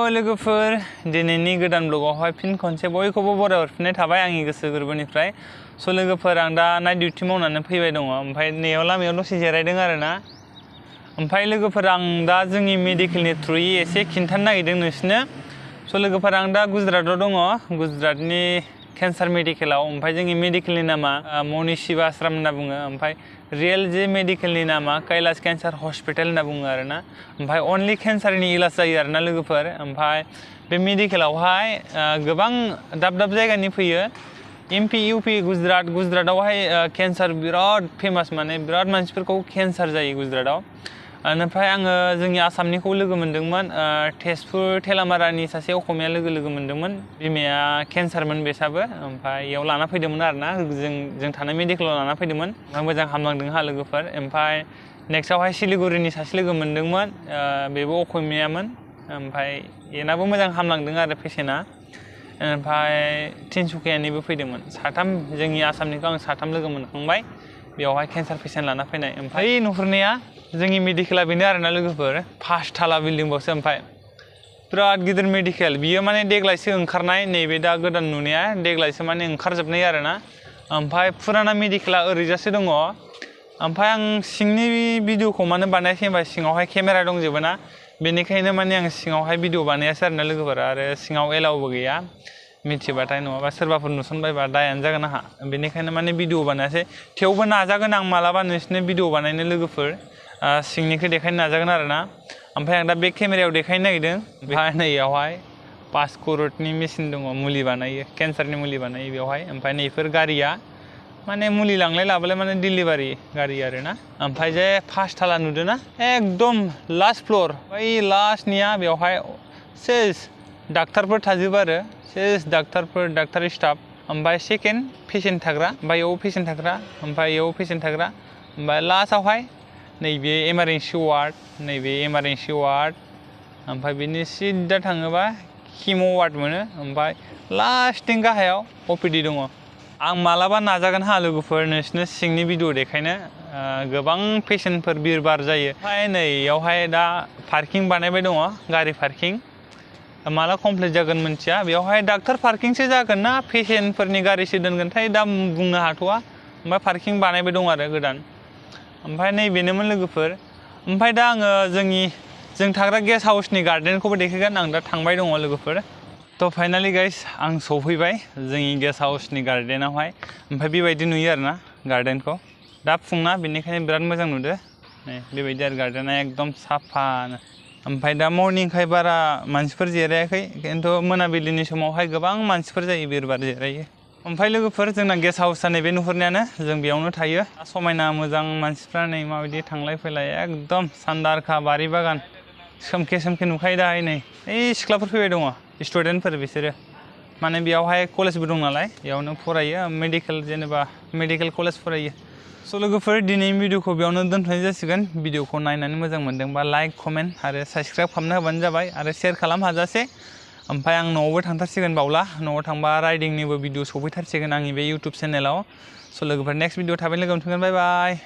लोगोफोर दिनैनि गोदान ब्लगावहाय फिन खनसे बयखौबो बराय हरफिननाय थाबाय आंनि गोसो गोरबोनिफ्राय स' लोगोफोर आं दा नाइट डिउटि मावनानै फैबाय दङ ओमफ्राय नैयाव लामायाव दसे जिरायदों आरोना ओमफ्राय लोगोफोर आं दा जोंनि मेडिकेलनि थ्रुयै एसे खिन्थानो नागिरदों नोंसोरनो स' लोगोफोर आं दा गुजरातआव दङ गुजरातनि केन्सार मेडिकेलाव ओमफ्राय जोंनि मेडिकेलनि नामा मनि सेवा आश्रम होनना बुङो ओमफ्राय रियेल जे मेडिकेलनि नामा कैलाश केन्सार हस्पिटाल होनना बुङो आरोना ओमफ्राय अनलि केन्सारनि इलाज जायो आरोना लोगोफोर ओमफ्राय बे मेडिकेलावहाय गोबां दाब दाब जायगानि फैयो एमपि इउपि गुजरातआवहाय केन्सार बिराद फेमास माने बिराद मानसिफोरखौ केन्सार जायो गुजरातआव ओमफ्राय आङो जोंनि आसामनिखौ लोगो मोनदोंमोन तेजपुर थेलामारानि सासे असमिया लोगो मोनदोंमोन बिमाया केन्सारमोन बेसाबो ओमफ्राय इयाव लाना फैदोंमोन आरोना जों थानाय मेडिकेलाव लाना फैदोंमोन ओमफ्राय मोजां हामलांदों हा लोगोफोर ओमफ्राय नेक्स्टआवहाय सिलिगुरिनि सासे लोगो मोनदोंमोन बेबो असमियामोन ओमफ्राय बेनाबो मोजां हामलांदों आरो पेसेन्टआ ओमफ्राय तिनसुकियानिबो फैदोंमोन साथाम जोंनि आसामनिखौ आं साथाम लोगो मोनखांबाय बेवहाय केन्सार पेसेन्ट लाना फैनाय ओमफ्राय नुहुरनाया जोंनि मेडिकेला बेनो आरोना लोगोफोर 5 थाला बिल्डिंबावसो ओमफ्राय बिराद गिदिर मेडिकेल बियो माने देग्लायसो ओंखारनाय नैबे दा गोदान नुनाया देग्लायसो माने ओंखारजोबनाय आरोना ओमफ्राय फुराना मेडिकेला ओरैजासो दङ ओमफ्राय आं सिंनि भिडिअखौ मानो बानायासै होनबा सिङावहाय केमेरा दंजोबो ना बेनिखायनो माने आं सिङावहाय भिडिअ बानायासै आरोना लोगोफोर आरो सिङाव एलाउबो गैया मिथिबाथाय नङाबा सोरबाफोर नुसनबायबा दायानो जागोन आंहा बेनिखायनो माने भिडिअ बानायासै थेवबो नाजागोन आं मालाबा नोंसोरनो भिडिअ बानायनो लोगोफोर सिंनिखौ देखायनो नाजागोन आरोना ओमफ्राय आं दा बे केमेरायाव देखायनो नागिरदों बेवहाय नैयावहाय 5 कररनि मेसिन दङ मुलि बानायो केन्सारनि मुलि बानायो बेवहाय ओमफ्राय नैफोर गारिया माने मुलि लांलाय लाबोलाय माने डिलिभारि गारि आरोना ओमफ्राय जे 5 थाला नुदोंना एकदम लास्ट फ्लोर बै लास्टनिया बेवहाय सेस डाक्टारफोर थाजोबो आरो सेस डाक्टार स्टाफ ओमफ्राय सेकेन्ड पेसेन्ट थाग्रा ओमफ्राय इयाव पेसेन्ट थाग्रा ओमफ्राय इयाव पेसेन्ट थाग्रा ओमफ्राय लास्टआवहाय नैबे इमारजेन्सि वार्ड ओमफ्राय बिनि सिदा थाङोबा किम' वार्ड मोनो ओमफ्राय लास्टथिं गाहायाव अपिडि दङ आं मालाबा नाजागोन हा लोगोफोर नोंसोरनो सिंनि भिडिअ देखायनो गोबां पेसेन्टफोर बिरबार जायो ओमफ्राय नैयावहाय दा पार्किं बानायबाय दङ गारि पार्किं माला कमप्लिट जागोन मिथिया बेवहाय डाक्टार पार्किंसो जागोन ना पेसेन्टफोरनि गारिसो दोनगोनथाय दा बुंनो हाथ'वा ओमफ्राय पार्किं बानायबाय दं आरो गोदान ओमफ्राय नैबेनोमोन लोगोफोर ओमफ्राय दा आङो जों थाग्रा गेस्ट हाउसनि गार्डेनखौबो देखायगोन आं दा थांबाय दङ लोगोफोर थ' फाइनालि गाइस आं सफैबाय जोंनि गेस्ट हाउसनि गार्डेनावहाय ओमफ्राय बेबायदि नुयो आरोना गार्डेनखौ दा फुंना बेनिखायनो बिराद मोजां नुदो नै बेबायदि आरो गार्डेना एकदम साफानो ओमफ्राय दा मर्निंखाय बारा मानसिफोर जिरायाखै खिन्थु मोनाबिलिनि समावहाय गोबां मानसिफोर जायो बिरबार जिरायो ओमफ्राय लोगोफोर जोंना गेस्ट हाउसआ नैबे नुहुरनायानो जों बेयावनो थायो समायना मोजां मानसिफ्रा नै माबायदि थांलाय फैलाय एकदम सान्दारखा बारि बागान सोमखे नुखायो दाहाय नै ओइ सिख्लाफोर फैबाय दङ स्टुडेन्टफोर बिसोरो माने बेयावहाय कलेजबो दं नालाय बेयावनो फरायो मेडिकेल कलेज फरायो स' लोगोफोर दिनैनि भिडिअखौ बेयावनो दोनथ'नाय जासिगोन भिडिअखौ नायनानै मोजां मोनदोंबा लाइक कमेन्ट आरो साबस्क्राइब खालामना होबानो जाबाय आरो शेयार खालाम हाजासे ओमफ्राय आं न'आवबो थांथारसिगोन बावला न'आव थांबा राइडिंनिबो भिडिअ सफैथारसिगोन आंनि बे इउटुब चेनेलाव स' लोगोफोर नेक्स्ट भिडिअ थाबैनो लोगो मोनफिनगोन बाय बाय